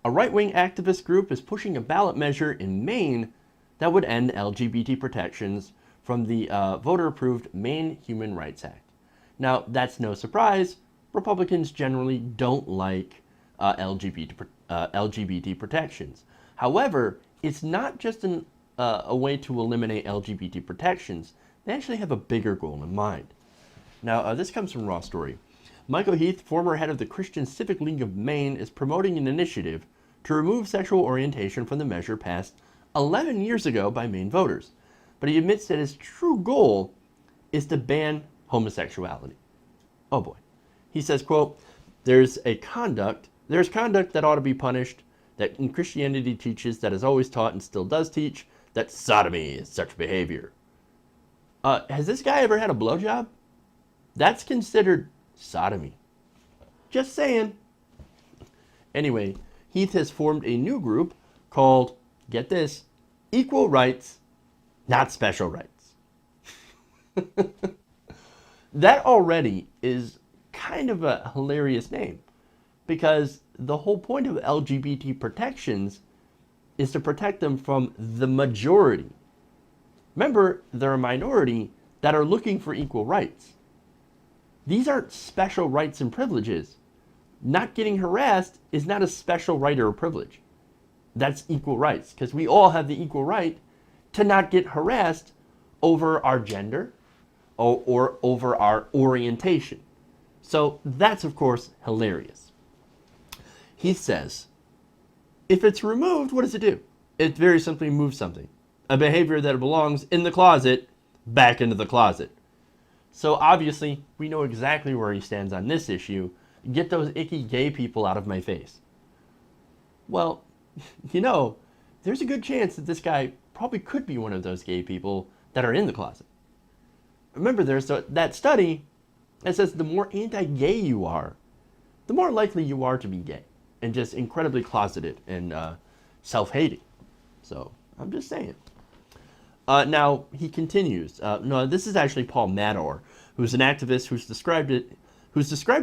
A right-wing activist group is pushing a ballot measure in Maine that would end LGBT protections from the voter-approved Maine Human Rights Act. Now, that's no surprise. Republicans generally don't like LGBT protections. However, it's not just a way to eliminate LGBT protections. They actually have a bigger goal in mind. Now, this comes from Raw Story. Michael Heath, former head of the Christian Civic League of Maine, is promoting an initiative to remove sexual orientation from the measure passed 11 years ago by Maine voters. But he admits that his true goal is to ban homosexuality. Oh boy. He says, quote, there's conduct that ought to be punished, that in Christianity teaches, that has always taught and still does teach, that sodomy is such behavior. Has this guy ever had a blowjob? That's considered sodomy. Just saying. Anyway, Heath has formed a new group called, get this, Equal Rights, Not Special Rights. That already is kind of a hilarious name, because the whole point of LGBT protections is to protect them from the majority. Remember, they're a minority that are looking for equal rights. These aren't special rights and privileges. Not getting harassed is not a special right or a privilege. That's equal rights, because we all have the equal right to not get harassed over our gender or over our orientation. So that's, of course, hilarious. He says, if it's removed, what does it do? It very simply moves something. A behavior that belongs in the closet, back into the closet. So obviously, we know exactly where he stands on this issue. Get those icky gay people out of my face. Well, you know, there's a good chance that this guy probably could be one of those gay people that are in the closet. Remember, there's that study that says the more anti-gay you are, the more likely you are to be gay and just incredibly closeted and self-hating. So, I'm just saying. Now, he continues. No, this is actually Paul Madore, who's an activist who's described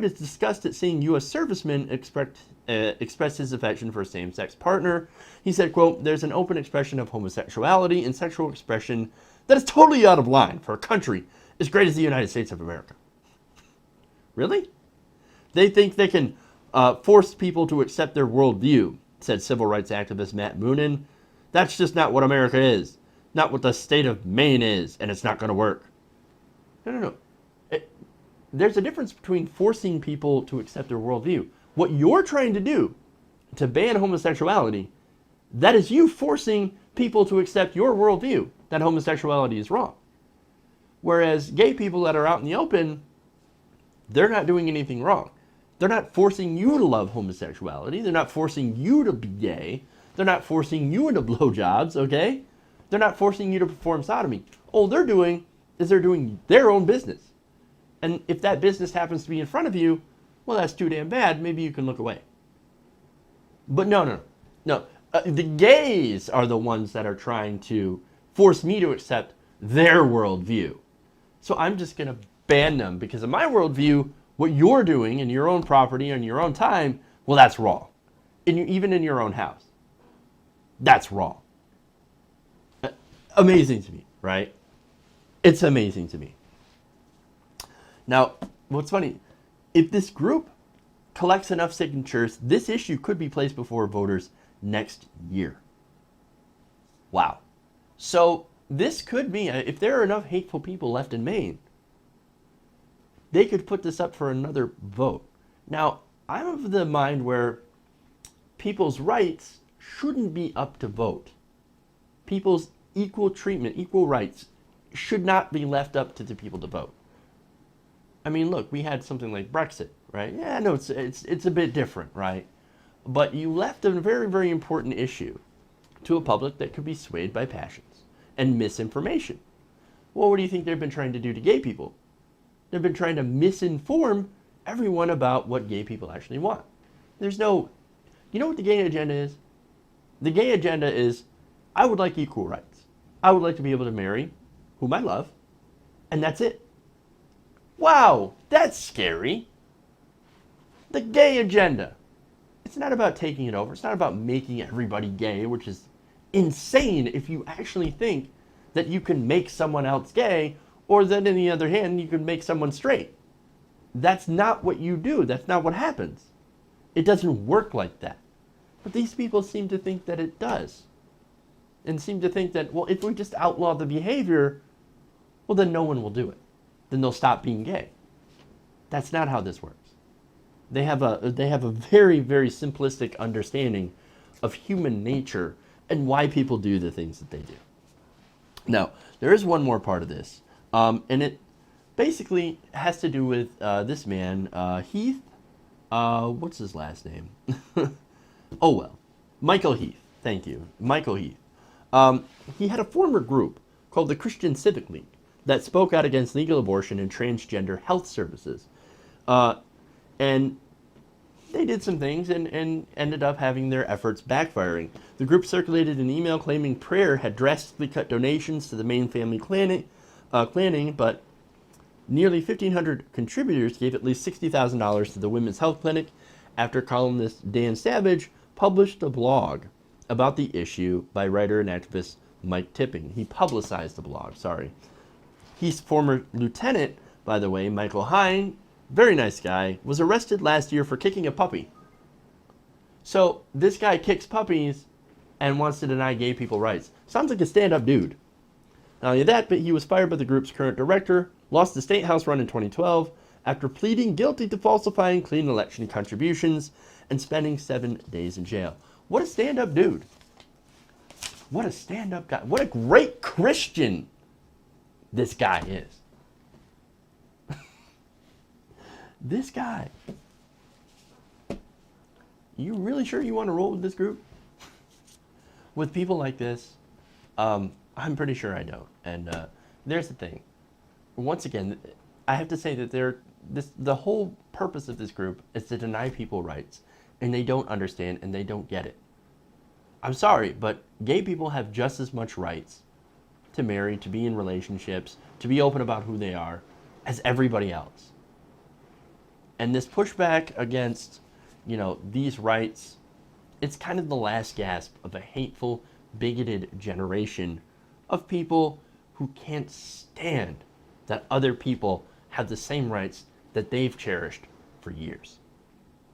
his disgust at seeing U.S. servicemen express his affection for a same-sex partner. He said, quote, there's an open expression of homosexuality and sexual expression that is totally out of line for a country as great as the United States of America. Really? They think they can force people to accept their worldview, said civil rights activist Matt Moonen. That's just not what America is. Not what the state of Maine is, and it's not going to work. No. There's a difference between forcing people to accept their worldview. What you're trying to do to ban homosexuality, that is you forcing people to accept your worldview, that homosexuality is wrong. Whereas gay people that are out in the open, they're not doing anything wrong. They're not forcing you to love homosexuality. They're not forcing you to be gay. They're not forcing you into blowjobs, okay? They're not forcing you to perform sodomy. All they're doing is they're doing their own business. And if that business happens to be in front of you, well, that's too damn bad. Maybe you can look away. But no. The gays are the ones that are trying to force me to accept their worldview. So I'm just going to ban them because of my worldview. What you're doing in your own property and your own time, well, that's wrong. Even in your own house. That's wrong. Amazing to me, right? It's amazing to me. Now, what's funny, if this group collects enough signatures, this issue could be placed before voters next year. Wow. So this could be, if there are enough hateful people left in Maine, they could put this up for another vote. Now, I'm of the mind where people's rights shouldn't be up to vote. People's equal treatment, equal rights should not be left up to the people to vote. I mean, look, we had something like Brexit, right? Yeah, no, it's a bit different, right? But you left a very, very important issue to a public that could be swayed by passions and misinformation. Well, what do you think they've been trying to do to gay people? They've been trying to misinform everyone about what gay people actually want. There's no, you know what the gay agenda is? The gay agenda is, I would like equal rights. I would like to be able to marry whom I love, and that's it. Wow, that's scary. The gay agenda. It's not about taking it over. It's not about making everybody gay, which is insane if you actually think that you can make someone else gay, or that on the other hand, you can make someone straight. That's not what you do. That's not what happens. It doesn't work like that. But these people seem to think that it does. And seem to think that, well, if we just outlaw the behavior, well, then no one will do it. Then they'll stop being gay. That's not how this works. They have a very, very simplistic understanding of human nature and why people do the things that they do. Now, there is one more part of this, and it basically has to do with this man, Heath. What's his last name? Oh, well, Michael Heath. Thank you, Michael Heath. He had a former group called the Christian Civic League that spoke out against legal abortion and transgender health services. And they did some things and ended up having their efforts backfiring. The group circulated an email claiming prayer had drastically cut donations to the Maine family planning, but nearly 1,500 contributors gave at least $60,000 to the Women's Health Clinic after columnist Dan Savage published a blog about the issue by writer and activist Mike Tipping. He publicized the blog, sorry. He's former lieutenant, by the way, Michael Hine, very nice guy, was arrested last year for kicking a puppy. So this guy kicks puppies and wants to deny gay people rights. Sounds like a stand-up dude. Not only that, but he was fired by the group's current director, lost the state house run in 2012 after pleading guilty to falsifying clean election contributions and spending 7 days in jail. What a stand-up dude. What a stand-up guy. What a great Christian this guy is. This guy. You really sure you want to roll with this group? With people like this? I'm pretty sure I don't. And there's the thing. Once again, I have to say that the whole purpose of this group is to deny people rights. And they don't understand and they don't get it. I'm sorry, but gay people have just as much rights to marry, to be in relationships, to be open about who they are, as everybody else. And this pushback against, these rights, it's kind of the last gasp of a hateful, bigoted generation of people who can't stand that other people have the same rights that they've cherished for years.